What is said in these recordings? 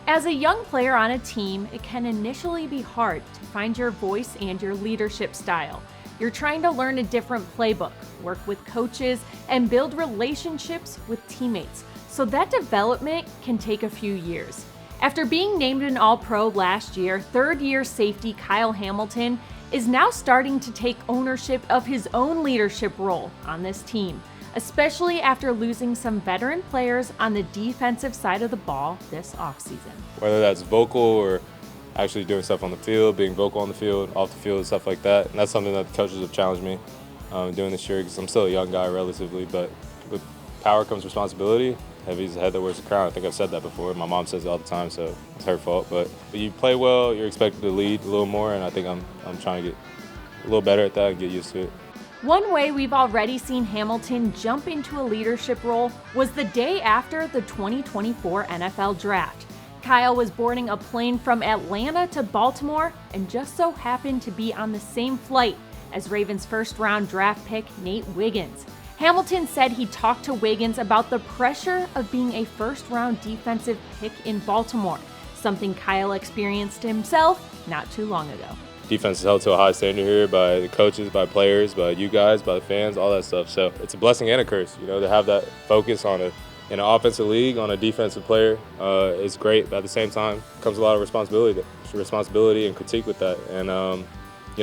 As a young player on a team, it can initially be hard to find your voice and your leadership style. You're trying to learn a different playbook, work with coaches, and build relationships with teammates. So that development can take a few years. After being named an All-Pro last year, third-year safety Kyle Hamilton is now starting to take ownership of his own leadership role on this team, especially after losing some veteran players on the defensive side of the ball this offseason. Whether that's vocal or actually doing stuff on the field, being vocal on the field, off the field, stuff like that. And that's something that the coaches have challenged me doing this year because I'm still a young guy relatively, but with power comes responsibility. Heavy's the head that wears the crown. I think I've said that before. My mom says it all the time, so it's her fault. But you play well, you're expected to lead a little more, and I think I'm trying to get a little better at that and get used to it. One way we've already seen Hamilton jump into a leadership role was the day after the 2024 NFL Draft. Kyle was boarding a plane from Atlanta to Baltimore and just so happened to be on the same flight as Ravens first-round draft pick Nate Wiggins. Hamilton said he talked to Wiggins about the pressure of being a first-round defensive pick in Baltimore, something Kyle experienced himself not too long ago. Defense is held to a high standard here by the coaches, by players, by you guys, by the fans, all that stuff. So it's a blessing and a curse, to have that focus in an offensive league on a defensive player is great. But at the same time, comes a lot of responsibility and critique with that. And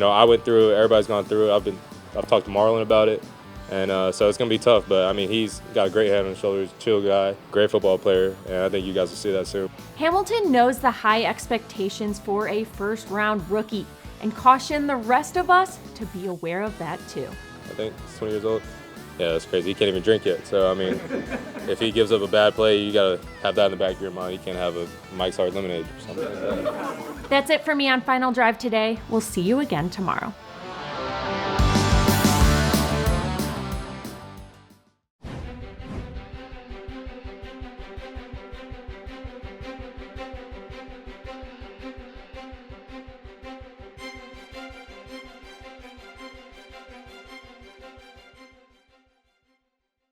I went through it. Everybody's gone through it. I've talked to Marlon about it, and so it's gonna be tough. But I mean, he's got a great head on his shoulders, chill guy, great football player, and I think you guys will see that soon. Hamilton knows the high expectations for a first-round rookie, and caution the rest of us to be aware of that too. I think he's 20 years old. Yeah, that's crazy. He can't even drink yet. So, I mean, if he gives up a bad play, you got to have that in the back of your mind. You can't have a Mike's Hard Lemonade or something like that. That's it for me on Final Drive today. We'll see you again tomorrow.